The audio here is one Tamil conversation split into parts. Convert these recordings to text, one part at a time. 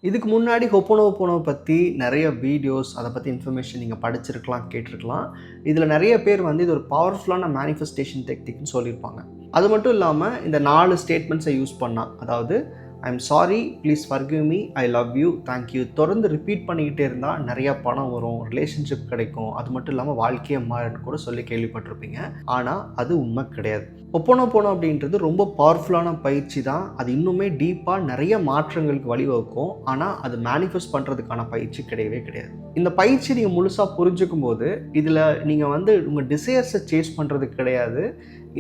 இதுக்கு முன்னாடி ஹொப்போனோபோனோ பத்தி நெறைய வீடியோஸ், அத பத்தி இன்ஃபர்மேஷன் நீங்க படிச்சிருக்கலாம், கேட்டிருக்கலாம். இதுல நெறைய பேர் வந்து இது ஒரு பவர்ஃபுல்லான மேனிஃபெஸ்டேஷன் டெக்னிக்னு சொல்லியிருப்பாங்க. அது மட்டும் இல்லாம இந்த 4 ஸ்டேட்மெண்ட்ஸை யூஸ் பண்ணா, அதாவது I am sorry, please forgive me, I love you, thank you தொடர்ந்து ரிப்பீட் பண்ணிக்கிட்டே இருந்தா நெறைய பணம் வரும், ரிலேஷன்ஷிப் கிடைக்கும். அது மட்டும் இல்லாம வாழ்க்கையே மாறும்னு கூட சொல்லி கேள்விப்பட்டிருப்பீங்க. ஆனா அது உண்மை கிடையாது. ஹொப்போனோபோனோ அப்படின்றது ரொம்ப பவர்ஃபுல்லான பயிற்சி தான். அது இன்னுமே டீப்பா நிறைய மாற்றங்களுக்கு வழிவகுக்கும். ஆனா அது மேனிஃபெஸ்ட் பண்றதுக்கான பயிற்சி கிடையவே கிடையாது. இந்த பயிற்சி நீங்க முழுசா புரிஞ்சுக்கும் போது இதுல நீங்க வந்து உங்க டிசையர்ஸை சேஸ் பண்றது கிடையாது.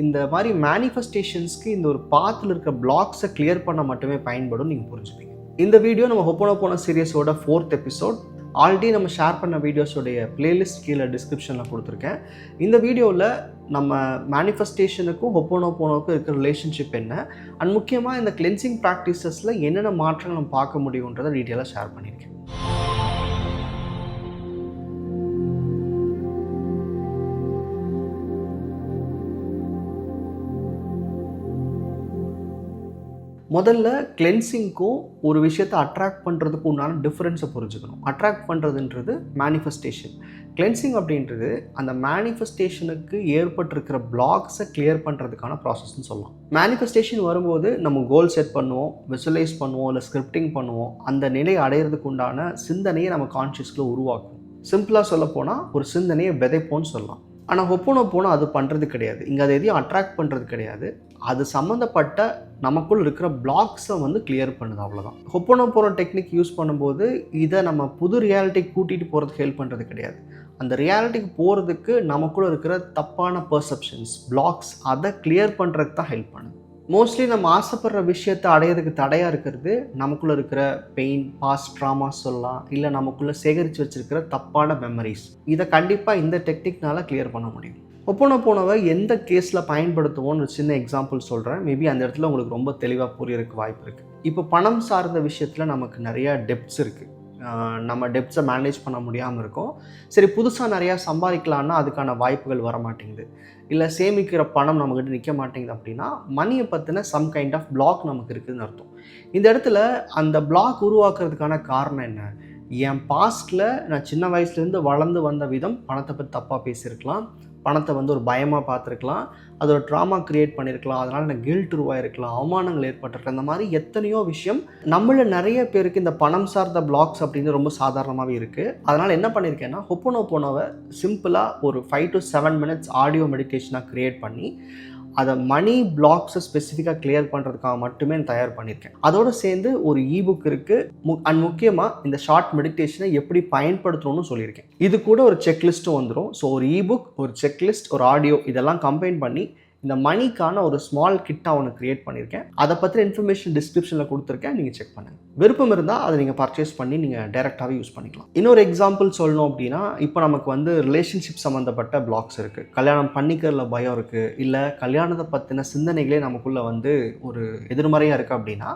இந்த மாதிரி மேனிஃபெஸ்டேஷன்ஸ்க்கு இந்த ஒரு பாத்தில் இருக்க பிளாக்ஸை கிளியர் பண்ண மட்டுமே பயன்படும் நீங்க புரிஞ்சுப்பீங்க. இந்த வீடியோ நம்ம ஹொப்போனோபோனோ சீரியஸோட 4th எபிசோட். ஆல்ரெடி நம்ம ஷேர் பண்ண வீடியோஸோடைய பிளேலிஸ்ட் கீழே டிஸ்கிரிப்ஷனில் கொடுத்துருக்கேன். இந்த வீடியோவில் நம்ம மேனிஃபெஸ்டேஷனுக்கும் ஹொப்போனோபோனோக்கும் இருக்கிற ரிலேஷன்ஷிப் என்ன, அண்ட் முக்கியமாக இந்த கிளென்சிங் ப்ராக்டிசஸில் என்னென்ன மாற்றங்கள் நம்ம பார்க்க முடியுன்றதை டீட்டெயிலாக ஷேர் பண்ணியிருக்கேன். முதல்ல கிளென்சிங்க்கும் ஒரு விஷயத்தை அட்ராக்ட் பண்ணுறதுக்கு உண்டான டிஃப்ரென்ஸை புரிஞ்சுக்கணும். அட்ராக்ட் பண்ணுறதுன்றது மேனிஃபெஸ்டேஷன். கிளென்சிங் அப்படின்றது அந்த மேனிஃபெஸ்டேஷனுக்கு ஏற்பட்டிருக்கிற பிளாக்ஸை கிளியர் பண்ணுறதுக்கான ப்ராசஸ்ன்னு சொல்லலாம். மேனிஃபெஸ்டேஷன் வரும்போது நம்ம கோல் செட் பண்ணுவோம், விசுவலைஸ் பண்ணுவோம், இல்லை ஸ்கிரிப்டிங் பண்ணுவோம். அந்த நிலை அடையிறதுக்கு உண்டான சிந்தனையை நம்ம கான்ஷியஸ்குள்ளே உருவாக்கும். சிம்பிளாக சொல்ல போனால் ஒரு சிந்தனையை விதைப்போன்னு சொல்லலாம். ஆனால் ஹொப்போனோபோனோ அது பண்ணுறது கிடையாது. இங்கே அதை எதையும் அட்ராக்ட் பண்ணுறது கிடையாது. அது சம்மந்தப்பட்ட நமக்குள் இருக்கிற பிளாக்ஸை வந்து கிளியர் பண்ணுது, அவ்வளோதான். ஹொப்போனோபோனோ டெக்னிக் யூஸ் பண்ணும்போது இதை நம்ம புது ரியாலிட்டிக்கு கூட்டிகிட்டு போகிறதுக்கு ஹெல்ப் பண்ணுறது கிடையாது. அந்த ரியாலிட்டிக்கு போகிறதுக்கு நமக்குள்ள இருக்கிற தப்பான பர்செப்ஷன்ஸ், பிளாக்ஸ், அதை கிளியர் பண்ணுறதுக்கு தான் ஹெல்ப் பண்ணுது. மோஸ்ட்லி நம்ம ஆசைப்படுற விஷயத்தை அடையிறதுக்கு தடையாக இருக்கிறது நமக்குள்ளே இருக்கிற பெயின், பாஸ்ட் ட்ராமாஸ் சொல்லலாம், இல்லை நமக்குள்ளே சேகரித்து வச்சுருக்கிற தப்பான மெமரிஸ். இதை கண்டிப்பாக இந்த டெக்னிக்னால் கிளியர் பண்ண முடியும். ஹொப்போனோபோனோவை எந்த கேஸில் பயன்படுத்துவோன்னு ஒரு சின்ன எக்ஸாம்பிள் சொல்கிறேன். மேபி அந்த இடத்துல உங்களுக்கு ரொம்ப தெளிவாக புரியறதுக்கு வாய்ப்பு இருக்குது. இப்போ பணம் சார்ந்த விஷயத்தில் நமக்கு நிறையா டெப்ட்ஸ் இருக்குது. நம்ம டெப்ட்ஸை மேனேஜ் பண்ண முடியாமல் இருக்கும். சரி, புதுசாக நிறையா சம்பாதிக்கலான்னா அதுக்கான வாய்ப்புகள் வர மாட்டேங்குது, இல்லை சேமிக்கிற பணம் நம்மக்கிட்ட நிற்க மாட்டேங்குது. அப்படின்னா மணியை பற்றின சம் கைண்ட் ஆஃப் பிளாக் நமக்கு இருக்குதுன்னு அர்த்தம். இந்த இடத்துல அந்த பிளாக் உருவாக்குறதுக்கான காரணம் என்ன? என் பாஸ்ட்டில் நான் சின்ன வயசுலேருந்து வளர்ந்து வந்த விதம் பணத்தை பற்றி தப்பாக பேசியிருக்கலாம், பணத்தை வந்து ஒரு பயமாக பார்த்துருக்கலாம், அது ஒரு ட்ராமா க்ரியேட் பண்ணியிருக்கலாம், அதனால் எனக்கு கில்ட் உருவாயிருக்கலாம், அவமானங்கள் ஏற்பட்டிருக்கலாம். இந்த மாதிரி எத்தனையோ விஷயம் நம்மள நிறைய பேருக்கு இந்த பணம் சார்ந்த பிளாக்ஸ் அப்படின்னு ரொம்ப சாதாரணமாகவே இருக்குது. அதனால் என்ன பண்ணியிருக்கேன்னா, ஹொப்போனோபோனோவை சிம்பிளாக ஒரு 5 to 7 minutes ஆடியோ மெடிடேஷனாக க்ரியேட் பண்ணி அதை மணி பிளாக்ஸை ஸ்பெசிஃபிக்காக கிளியர் பண்ணுறதுக்காக மட்டுமே நான் தயார் பண்ணியிருக்கேன். அதோடு சேர்ந்து ஒரு இபுக் இருக்குது. அண்ட் முக்கியமாக இந்த ஷார்ட் மெடிடேஷனை எப்படி பயன்படுத்தணும்னு சொல்லியிருக்கேன். இது கூட ஒரு செக்லிஸ்ட்டும் வந்துடும். ஸோ ஒரு இபுக், ஒரு செக்லிஸ்ட், ஒரு ஆடியோ, இதெல்லாம் கம்பைன் பண்ணி இந்த மணிக்கான ஒரு ஸ்மால் கிட்டாக ஒன்று க்ரியேட் பண்ணியிருக்கேன். அதை பற்றின இன்ஃபர்மேஷன் டிஸ்கிரிப்ஷனில் கொடுத்துருக்கேன், நீங்கள் செக் பண்ணுங்கள். விருப்பம் இருந்தால் அதை நீங்கள் பர்ச்சேஸ் பண்ணி நீங்கள் டைரெக்டாகவே யூஸ் பண்ணிக்கலாம். இன்னொரு எக்ஸாம்பிள் சொல்லணும் அப்படின்னா, இப்போ நமக்கு வந்து ரிலேஷன்ஷிப் சம்மந்தப்பட்ட பிளாக்ஸ் இருக்குது, கல்யாணம் பண்ணிக்கிறதுல பயம் இருக்குது, இல்லை கல்யாணத்தை பற்றின சிந்தனைகளே நமக்குள்ளே வந்து ஒரு எதிர்மறையாக இருக்குது அப்படின்னா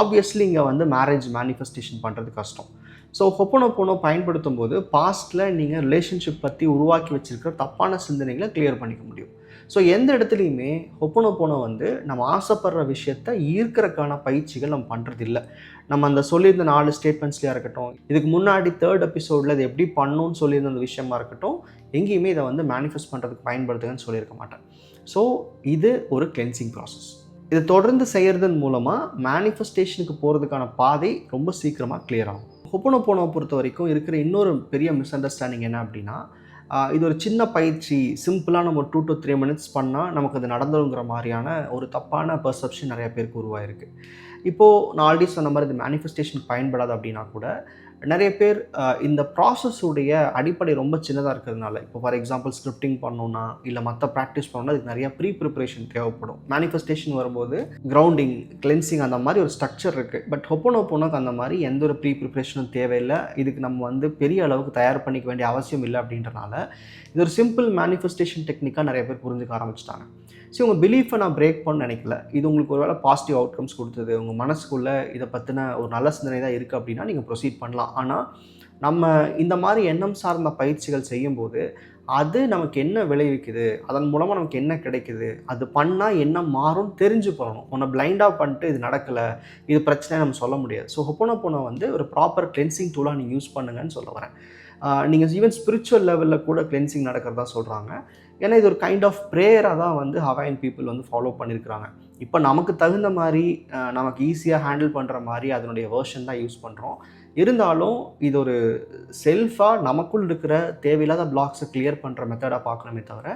ஆப்வியஸ்லி இங்கே வந்து மேரேஜ் மேனிஃபெஸ்டேஷன் பண்ணுறது கஷ்டம். ஸோ ஹொப்போனோபோனோ பயன்படுத்தும் போது பாஸ்ட்டில் நீங்கள் ரிலேஷன்ஷிப் பற்றி உருவாக்கி வச்சுருக்கிற தப்பான சிந்தனைகளை கிளியர் பண்ணிக்க முடியும். ஸோ எந்த இடத்துலையுமே ஹொப்போனோபோனோ வந்து நம்ம ஆசைப்படுற விஷயத்தை ஈர்க்கிறதுக்கான பயிற்சிகள் நம்ம பண்ணுறது இல்லை. நம்ம அந்த சொல்லியிருந்த 4 ஸ்டேட்மெண்ட்ஸ்லையாக இருக்கட்டும், இதுக்கு முன்னாடி 3rd எபிசோடில் இது எப்படி பண்ணணும்னு சொல்லியிருந்த அந்த விஷயமா இருக்கட்டும், எங்கேயுமே இதை வந்து மேனிஃபெஸ்ட் பண்ணுறதுக்கு பயன்படுத்துங்கன்னு சொல்லியிருக்க மாட்டேன். ஸோ இது ஒரு கிளென்சிங் ப்ராசஸ். இதை தொடர்ந்து செய்கிறதன் மூலமாக மேனிஃபெஸ்டேஷனுக்கு போகிறதுக்கான பாதை ரொம்ப சீக்கிரமாக கிளியர் ஆகும். ஹொப்போனோபோனோவை பொறுத்த வரைக்கும் இருக்கிற இன்னொரு பெரிய மிஸ் அண்டர்ஸ்டாண்டிங் என்ன அப்படின்னா, இது ஒரு சின்ன பயிற்சி, சிம்பிளாக நம்ம 2 to 3 minutes பண்ணால் நமக்கு அது நடந்துங்கிற மாதிரியான ஒரு தப்பான பர்செப்ஷன் நிறைய பேருக்கு உருவாயிருக்கு. இப்போது நான் ஆல்ரெடி சொன்ன மாதிரி இது மேனிஃபெஸ்டேஷன் பயன்படாது அப்படின்னா கூட நிறைய பேர் இந்த ப்ராசஸுடைய அடிப்படை ரொம்ப சின்னதாக இருக்கிறதுனால, இப்போ ஃபார் எக்ஸாம்பிள் ஸ்கிரிப்டிங் பண்ணணுன்னா இல்லை மற்ற ப்ராக்டிஸ் பண்ணணுன்னா அதுக்கு நிறையா ப்ரிப்ரேஷன் தேவைப்படும். மேனிஃபெஸ்டேஷன் வரும்போது கிரவுண்டிங், கிளென்சிங் அந்த மாதிரி ஒரு ஸ்ட்ரக்சர் இருக்குது. பட் ஹொப்போனோபோனோக்கு அந்த மாதிரி எந்த ஒரு ப்ரிப்ரேஷனும் தேவையில்லை. இதுக்கு நம்ம வந்து பெரிய அளவுக்கு தயார் பண்ணிக்க வேண்டிய அவசியம் இல்லை. அப்படின்றனால இது ஒரு சிம்பிள் மேனிஃபெஸ்டேஷன் டெக்னிக்காக நிறைய பேர் புரிஞ்சுக்க ஆரம்பிச்சிட்டாங்க. ஸோ உங்கள் பிலீஃபை நான் பிரேக் பண்ண நினைக்கல. இது உங்களுக்கு ஒரு வேளை பாசிட்டிவ் அவுட்கம்ஸ் கொடுத்தது, உங்கள் மனசுக்குள்ளே இதை பற்றின ஒரு நல்ல சிந்தனை தான் இருக்குது அப்படின்னா நீங்கள் ப்ரொசீட் பண்ணலாம். ஆனால் நம்ம இந்த மாதிரி எண்ணம் சார்ந்த பயிற்சிகள் செய்யும்போது அது நமக்கு என்ன விளைவிக்குது, அதன் மூலமாக நமக்கு என்ன கிடைக்குது, அது பண்ணால் என்ன மாறும் தெரிஞ்சு பண்ணணும். உன்னை பிளைண்டாக பண்ணிட்டு இது நடக்கலை, இது பிரச்சனை நம்ம சொல்ல முடியாது. ஸோ ஹொப்போனோபோனோ வந்து ஒரு ப்ராப்பர் கிளென்சிங் டூலாக நீங்கள் யூஸ் பண்ணுங்கன்னு சொல்ல வரேன். நீங்கள் ஈவன் ஸ்பிரிச்சுவல் லெவலில் கூட கிளென்சிங் நடக்கிறதா சொல்கிறாங்க. ஏன்னா இது ஒரு கைண்ட் ஆஃப் ப்ரேயராக தான் வந்து ஹவாயன் பீப்புள் வந்து ஃபாலோ பண்ணியிருக்கிறாங்க. இப்போ நமக்கு தகுந்த மாதிரி நமக்கு ஈஸியாக ஹேண்டில் பண்ணுற மாதிரி அதனுடைய வேர்ஷன் தான் யூஸ் பண்ணுறோம். இருந்தாலும் இது ஒரு செல்ஃபாக நமக்குள் இருக்கிற தேவையில்லாத பிளாக்ஸை கிளியர் பண்ணுற மெத்தடாக பார்க்கணுமே தவிர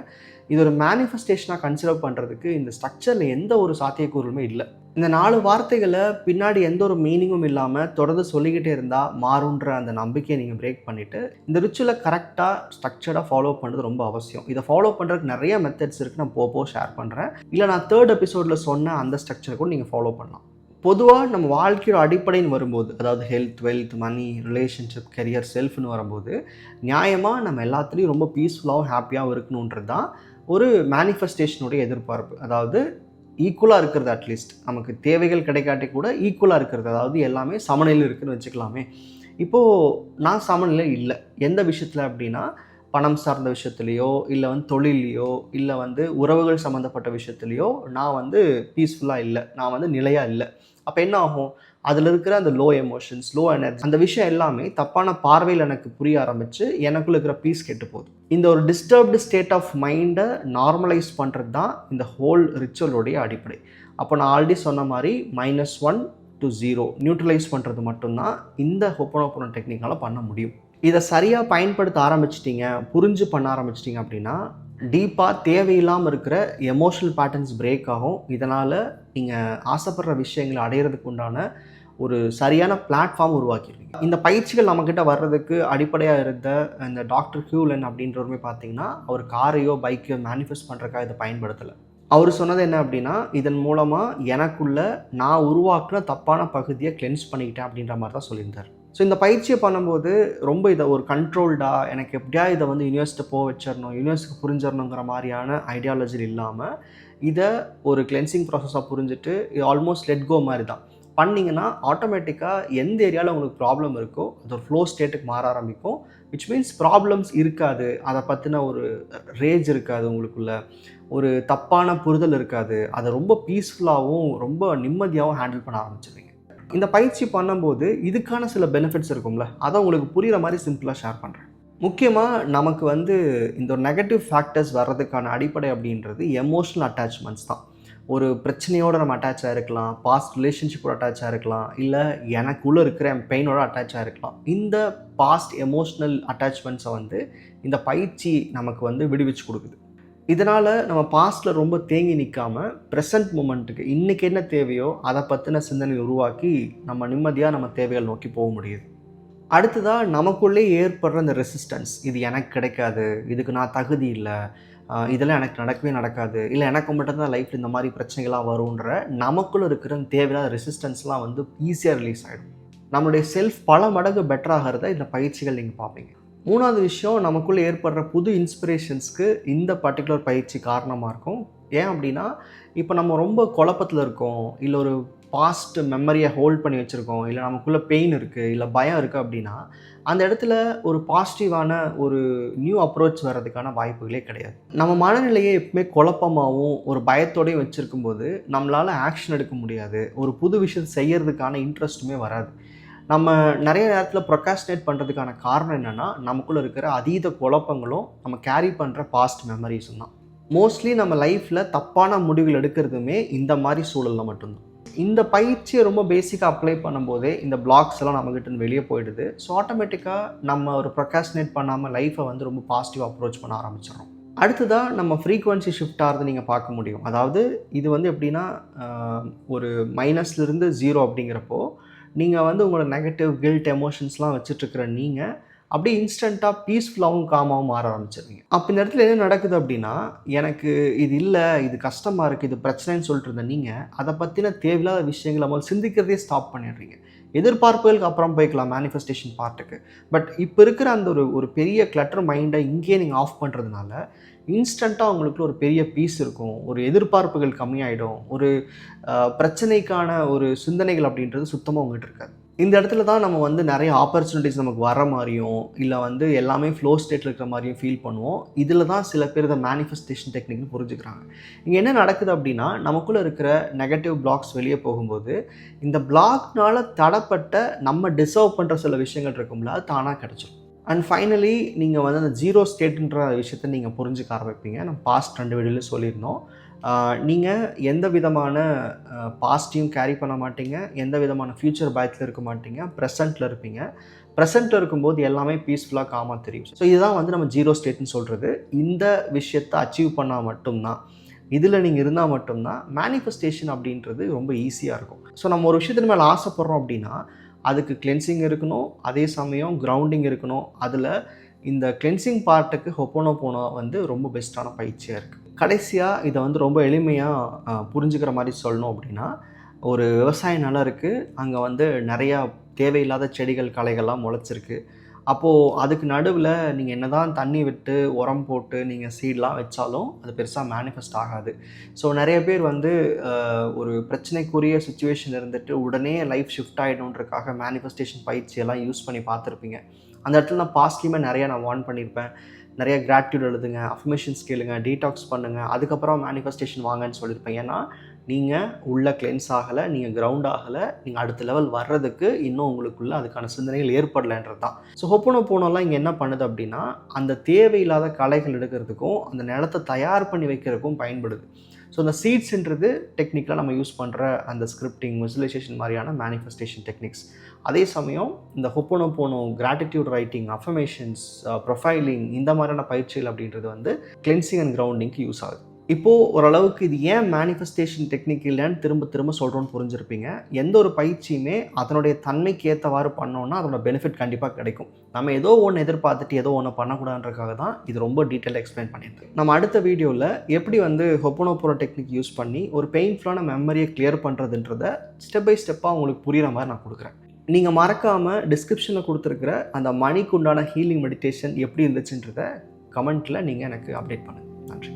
இது ஒரு மேனிஃபெஸ்டேஷனாக கன்சிடர் பண்ணுறதுக்கு இந்த ஸ்ட்ரக்சரில் எந்த ஒரு சாத்தியக்கூறுமே இல்லை. இந்த 4 வார்த்தைகளை பின்னாடி எந்த ஒரு மீனிங்கும் இல்லாமல் தொடர்ந்து சொல்லிக்கிட்டே இருந்தால் மாறுன்ற அந்த நம்பிக்கையை நீங்கள் பிரேக் பண்ணிவிட்டு இந்த ரிச்சுவலை கரெக்டாக ஸ்ட்ரக்சர்டாக ஃபாலோ பண்ணுறது ரொம்ப அவசியம். இதை ஃபாலோ பண்ணுறதுக்கு நிறைய மெத்தட்ஸ் இருக்குது, நான் போக ஷேர் பண்ணுறேன். இல்லை நான் 3rd எபிசோடில் சொன்ன அந்த ஸ்ட்ரக்சரை கூட நீங்கள் ஃபாலோ பண்ணலாம். பொதுவாக நம்ம வாழ்க்கையோட அடிப்படைன்னு வரும்போது, அதாவது health, wealth, money, relationship, career, செல்ஃப்னு வரும்போது நியாயமாக நம்ம எல்லாத்துலேயும் ரொம்ப பீஸ்ஃபுல்லாகவும் ஹாப்பியாகவும் இருக்கணுன்றது தான் ஒரு மேனிஃபெஸ்டேஷனுடைய எதிர்பார்ப்பு. அதாவது ஈக்குவலாக இருக்கிறது, அட்லீஸ்ட் நமக்கு தேவைகள் கிடைக்காட்டி கூட ஈக்குவலாக இருக்கிறது, அதாவது எல்லாமே சமநிலையில் இருக்குதுன்னு வச்சுக்கலாமே. இப்போது நான் சமநிலை இல்லை. எந்த விஷயத்தில் அப்படின்னா பணம் சார்ந்த விஷயத்துலையோ இல்லை வந்து தொழிலையோ இல்லை வந்து உறவுகள் சம்மந்தப்பட்ட விஷயத்துலையோ நான் வந்து பீஸ்ஃபுல்லாக இல்லை, நான் வந்து நிலையாக இல்லை. அப்போ என்ன ஆகும், அதில் இருக்கிற அந்த லோ எமோஷன்ஸ், லோ எனர்ஜி, அந்த விஷயம் எல்லாமே தப்பான பார்வையில் எனக்கு புரிய ஆரம்பித்து எனக்குள்ளே இருக்கிற பீஸ் கெட்டு போகுது. இந்த ஒரு டிஸ்டர்ப்டு ஸ்டேட் ஆஃப் மைண்டை நார்மலைஸ் பண்ணுறது தான் இந்த ஹோல் ரிச்சுவலோடைய அடிப்படை. அப்போ நான் ஆல்ரெடி சொன்ன மாதிரி -1 to 0 நியூட்ரலைஸ் பண்ணுறது மட்டும்தான் இந்த ஹொப்போனோபோனோ டெக்னிக்கால் பண்ண முடியும். இதை சரியாக பயன்படுத்த ஆரம்பிச்சிட்டிங்க, புரிஞ்சு பண்ண ஆரம்பிச்சிட்டிங்க அப்படின்னா டீப்பாக தேவையில்லாமல் இருக்கிற எமோஷனல் பேட்டர்ன்ஸ் பிரேக் ஆகும். இதனால் நீங்கள் ஆசைப்படுற விஷயங்களை அடையிறதுக்கு உண்டான ஒரு சரியான பிளாட்ஃபார்ம் உருவாக்கிடுவீங்க. இந்த பயிற்சிகள் நம்மக்கிட்ட வர்றதுக்கு அடிப்படையாக இருந்த இந்த டாக்டர் ஹியூலன் அப்படின்றவருமே பார்த்தீங்கன்னா அவர் காரையோ பைக்கையோ மேனிஃபெஸ்ட் பண்ணுறக்காக இதை பயன்படுத்தலை. அவர் சொன்னது என்ன அப்படின்னா, இதன் மூலமாக எனக்குள்ள நான் உருவாக்குன தப்பான பகுதியை கிளென்ஸ் பண்ணிக்கிட்டேன் அப்படின்ற மாதிரி தான் சொல்லியிருந்தார். ஸோ இந்த பயிற்சியை பண்ணும்போது ரொம்ப இதை ஒரு கண்ட்ரோல்டாக எனக்கு எப்படியா இதை வந்து யூனிவர்ஸ்ட்டை போக வச்சிடணும், யூனிவர்ஸுக்கு புரிஞ்சிடணுங்கிற மாதிரியான ஐடியாலஜி இல்லாமல் இதை ஒரு கிளென்சிங் ப்ராசஸாக புரிஞ்சுட்டு இது ஆல்மோஸ்ட் லெட் கோ மாதிரி தான் பண்ணிங்கன்னா ஆட்டோமேட்டிக்காக எந்த ஏரியாவில் உங்களுக்கு ப்ராப்ளம் இருக்கோ அது ஒரு ஃப்ளோ ஸ்டேட்டுக்கு மாற ஆரம்பிக்கும். விச் மீன்ஸ் ப்ராப்ளம்ஸ் இருக்காது, அதை பற்றின ஒரு ரேஜ் இருக்காது, உங்களுக்குள்ள ஒரு தப்பான புரிதல் இருக்காது, அதை ரொம்ப பீஸ்ஃபுல்லாகவும் ரொம்ப நிம்மதியாகவும் ஹேண்டில் பண்ண ஆரம்பிச்சிருவீங்க. இந்த பயிற்சி பண்ணும்போது இதுக்கான சில பெனிஃபிட்ஸ் இருக்கும்ல, அதை உங்களுக்கு புரிகிற மாதிரி சிம்பிளாக ஷேர் பண்ணுறேன். முக்கியமாக நமக்கு வந்து இந்த ஒரு நெகட்டிவ் ஃபேக்டர்ஸ் வர்றதுக்கான அடிப்படை அப்படின்றது எமோஷ்னல் அட்டாச்மெண்ட்ஸ் தான். ஒரு பிரச்சனையோடு நம்ம அட்டாச் ஆகிருக்கலாம், பாஸ்ட் ரிலேஷன்ஷிப்போட அட்டாச் ஆகிருக்கலாம், இல்லை எனக்குள்ளே இருக்கிற என் பெயினோட அட்டாச் ஆகிருக்கலாம். இந்த பாஸ்ட் எமோஷ்னல் அட்டாச்மெண்ட்ஸை வந்து இந்த பயிற்சி நமக்கு வந்து விடுவிச்சு கொடுக்குது. இதனால் நம்ம பாஸ்ட்டில் ரொம்ப தேங்கி நிற்காமல் ப்ரெசன்ட் மூமெண்ட்டுக்கு இன்றைக்கி என்ன தேவையோ அதை பற்றின சிந்தனை உருவாக்கி நம்ம நிம்மதியாக நம்ம தேவைகள் நோக்கி போக முடியுது. அடுத்ததாக நமக்குள்ளே ஏற்படுற இந்த ரெசிஸ்டன்ஸ், இது எனக்கு கிடைக்காது, இதுக்கு நான் தகுதி இல்லை, இதெல்லாம் எனக்கு நடக்கவே நடக்காது, இல்லை எனக்கு மட்டும்தான் லைஃப்பில் இந்த மாதிரி பிரச்சனைகள்லாம் வரும்ன்ற நமக்குள்ளே இருக்கிற தேவையில்லாத ரெசிஸ்டன்ஸ்லாம் வந்து ஈஸியாக ரிலீஸ் ஆகிடும். நம்மளுடைய செல்ஃப் பல மடங்கு பெட்டராகிறத இந்த பயிற்சிகள் நீங்கள் பார்ப்பீங்க. 3வது விஷயம், நமக்குள்ளே ஏற்படுற புது இன்ஸ்பிரேஷன்ஸ்க்கு இந்த பர்டிகுலர் பயிற்சி காரணமாக இருக்கும். ஏன் அப்படின்னா இப்போ நம்ம ரொம்ப குழப்பத்தில் இருக்கோம், இல்லை ஒரு பாஸ்ட் மெமரியை ஹோல்ட் பண்ணி வச்சுருக்கோம், இல்லை நமக்குள்ளே பெயின் இருக்குது, இல்லை பயம் இருக்குது அப்படின்னா அந்த இடத்துல ஒரு பாசிட்டிவான ஒரு நியூ அப்ரோச் வர்றதுக்கான வாய்ப்புகளே கிடையாது. நம்ம மனநிலையை எப்பவுமே குழப்பமாகவும் ஒரு பயத்தோடையும் வச்சுருக்கும்போது நம்மளால் ஆக்ஷன் எடுக்க முடியாது, ஒரு புது விஷயத்தை செய்கிறதுக்கான இன்ட்ரெஸ்ட்டுமே வராது. நம்ம நிறைய நேரத்தில் ப்ரொகாஸ்டினேட் பண்ணுறதுக்கான காரணம் என்னென்னா நமக்குள்ளே இருக்கிற அதீத குழப்பங்களும் நம்ம கேரி பண்ணுற பாஸ்ட் மெமரிஸும் தான். மோஸ்ட்லி நம்ம லைஃப்பில் தப்பான முடிவுகள் எடுக்கிறதுமே இந்த மாதிரி சூழலில் மட்டும்தான். இந்த பயிற்சியை ரொம்ப பேசிக்காக அப்ளை பண்ணும்போதே இந்த பிளாக்ஸ் எல்லாம் நம்மகிட்ட வெளியே போயிடுது. ஸோ ஆட்டோமேட்டிக்காக நம்ம ஒரு ப்ரொகாஸ்டினேட் பண்ணாமல் லைஃப்பை வந்து ரொம்ப பாசிட்டிவாக அப்ரோச் பண்ண ஆரம்பிச்சிடறோம். அடுத்ததாக நம்ம ஃப்ரீக்வன்சி ஷிஃப்ட் ஆகிறது நீங்கள் பார்க்க முடியும். அதாவது இது வந்து எப்படின்னா ஒரு -லிருந்து 0 அப்படிங்கிறப்போ நீங்கள் வந்து உங்களோட நெகட்டிவ் கில்ட் எமோஷன்ஸ்லாம் வச்சுட்ருக்கிற நீங்கள் அப்படியே இன்ஸ்டண்ட்டாக பீஸ்ஃபுல்லாகவும் காமாகவும் மாற ஆரம்பிச்சிருவீங்க. அப்போ இந்த இடத்துல என்ன நடக்குது அப்படின்னா, எனக்கு இது இல்லை, இது கஷ்டமாக இருக்குது, இது பிரச்சனைன்னு சொல்லிட்டு இருந்த நீங்கள் அதை பற்றின தேவையில்லாத விஷயங்களை முதல்ல சிந்திக்கிறதே ஸ்டாப் பண்ணிடுறீங்க. எதிர்பார்ப்புகளுக்கு அப்புறம் போய்க்கலாம் மேனிஃபெஸ்டேஷன் பார்ட்டுக்கு. பட் இப்போ இருக்கிற அந்த ஒரு பெரிய கிளட்டர் மைண்டை இங்கேயே நீங்கள் ஆஃப் பண்ணுறதுனால இன்ஸ்டண்ட்டாக உங்களுக்குள்ள ஒரு பெரிய பீஸ் இருக்கும், ஒரு எதிர்பார்ப்புகள் கம்மியாயிடும், ஒரு பிரச்சனைக்கான ஒரு சிந்தனைகள் அப்படின்றது சுத்தமாக உங்கள்கிட்ட இருக்காது. இந்த இடத்துல தான் நம்ம வந்து நிறைய ஆப்பர்ச்சுனிட்டிஸ் நமக்கு வர மாதிரியும் இல்லை வந்து எல்லாமே ஃப்ளோ ஸ்டேட்டில் இருக்கிற மாதிரியும் ஃபீல் பண்ணுவோம். இதில் தான் சில பேர் இதை மேனிஃபெஸ்டேஷன் டெக்னிக்னு புரிஞ்சுக்கிறாங்க. இங்கே என்ன நடக்குது அப்படின்னா, நமக்குள்ளே இருக்கிற நெகட்டிவ் பிளாக்ஸ் வெளியே போகும்போது இந்த பிளாக்னால் தடப்பட்ட நம்ம டிசர்வ் பண்ணுற சில விஷயங்கள் இருக்கும்ல, அது தானாக கிடச்சிரும். அண்ட் ஃபைனலி நீங்கள் வந்து அந்த ஜீரோ ஸ்டேட்டுன்ற விஷயத்தை நீங்கள் புரிஞ்சுக்க ஆரம்பிப்பீங்க. நம்ம பாஸ்ட் 2 வீடியோவில் சொல்லியிருந்தோம். நீங்கள் எந்த விதமான பாஸ்ட்டையும் கேரி பண்ண மாட்டீங்க, எந்த விதமான ஃப்யூச்சர் பயத்தில் இருக்க மாட்டீங்க, ப்ரெசென்ட்டில் இருப்பீங்க. ப்ரெசென்ட்டில் இருக்கும்போது எல்லாமே பீஸ்ஃபுல்லாக காமாக தெரியும். ஸோ இதுதான் வந்து நம்ம ஜீரோ ஸ்டேட்னு சொல்கிறது. இந்த விஷயத்தை அச்சீவ் பண்ணால் மட்டும்தான், இதில் நீங்கள் இருந்தால் மட்டும்தான் மேனிஃபெஸ்டேஷன் அப்படின்றது ரொம்ப ஈஸியாக இருக்கும். ஸோ நம்ம ஒரு விஷயத்தின் மேலே ஆசைப்படுறோம் அப்படின்னா அதுக்கு கிளென்சிங் இருக்கணும், அதே சமயம் கிரவுண்டிங் இருக்கணும். அதில் இந்த கிளென்சிங் பார்ட்டுக்கு ஹொப்போனோபோனோ வந்து ரொம்ப பெஸ்ட்டான பயிற்சியாக இருக்குது. கடைசியாக இதை வந்து ரொம்ப எளிமையாக புரிஞ்சுக்கிற மாதிரி சொல்லணும் அப்படின்னா, ஒரு விவசாய நிலம் இருக்குது, அங்கே வந்து நிறையா தேவையில்லாத செடிகள் களைகள்லாம் முளைச்சிருக்கு. அப்போது அதுக்கு நடுவில் நீங்கள் என்ன தான் தண்ணி விட்டு உரம் போட்டு நீங்கள் சீட்லாம் வச்சாலும் அது பெருசாக மேனிஃபெஸ்ட் ஆகாது. ஸோ நிறைய பேர் வந்து ஒரு பிரச்சனைக்குரிய சுச்சுவேஷன் இருந்துட்டு உடனே லைஃப் ஷிஃப்ட் ஆகிடும்ன்றக்காக மேனிஃபெஸ்டேஷன் பயிற்சியெல்லாம் யூஸ் பண்ணி பார்த்துருப்பீங்க. அந்த இடத்துல நான் பாஸ்ட்லியுமே நிறையா நான் வார்ன் பண்ணியிருப்பேன். நிறைய கிராட்டிடியூட் எழுதுங்க, அஃபர்மேஷன்ஸ் கேளுங்க, டீடாக்ஸ் பண்ணுங்கள், அதுக்கப்புறம் மேனிஃபெஸ்டேஷன் வாங்கன்னு சொல்லியிருப்பேன். ஏன்னா நீங்கள் உள்ள கிளென்ஸ் ஆகலை, நீங்கள் கிரவுண்ட் ஆகலை, நீங்கள் அடுத்த லெவல் வர்றதுக்கு இன்னும் உங்களுக்குள்ள அதுக்கான சிந்தனைகள் ஏற்படலைன்றது தான். ஸோ ஹொப்போனோபோனோலாம் இங்கே என்ன பண்ணுது அப்படின்னா, அந்த தேவையில்லாத களைகள் எடுக்கிறதுக்கும் அந்த நிலத்தை தயார் பண்ணி வைக்கிறதுக்கும் பயன்படுது. ஸோ இந்த சீட்ஸ்ன்றது டெக்னிக்காக நம்ம யூஸ் பண்ணுற அந்த ஸ்கிரிப்டிங், விசுவலைசேஷன் மாதிரியான மேனிஃபெஸ்டேஷன் டெக்னிக்ஸ். அதே சமயம் இந்த ஹொப்போனோபோனோ, கிராட்டிடியூட் ரைட்டிங், அஃபர்மேஷன்ஸ், ப்ரொஃபைலிங் இந்த மாதிரியான பயிற்சிகள் அப்படின்றது வந்து கிளென்சிங் அண்ட் கிரவுண்டிங்க்கு யூஸ் ஆகுது. இப்போது ஓரளவுக்கு இது ஏன் மேனிஃபெஸ்டேஷன் டெக்னிக் இல்லைன்னு திரும்ப சொல்கிறோன்னு புரிஞ்சிருப்பீங்க. எந்த ஒரு பயிற்சியுமே அதனுடைய தன்மைக்கு ஏற்றவாறு பண்ணோன்னா அதோட பெனிஃபிட் கண்டிப்பாக கிடைக்கும். நம்ம ஏதோ ஒன்று எதிர்பார்த்துட்டு ஏதோ ஒன்று பண்ணக்கூடாதுன்றக்காக தான் இது ரொம்ப டீட்டெயிலாக எக்ஸ்பிளைன் பண்ணியிருக்கேன். நம்ம அடுத்த வீடியோவில் எப்படி வந்து ஹொப்போனோபோனோ டெக்னிக் யூஸ் பண்ணி ஒரு பெயின்ஃபுல்லான மெமரியை கிளியர் பண்ணுறதுன்றதை ஸ்டெப் பை ஸ்டெப்பாக உங்களுக்கு புரிகிற மாதிரி நான் கொடுக்குறேன். நீங்கள் மறக்காமல் டிஸ்கிரிப்ஷனில் கொடுத்துருக்கிற அந்த மணிக்கு உண்டான ஹீலிங் மெடிடேஷன் எப்படி இருந்துச்சுன்றதை கமெண்ட்டில் நீங்கள் எனக்கு அப்டேட் பண்ணுங்கள். நன்றி.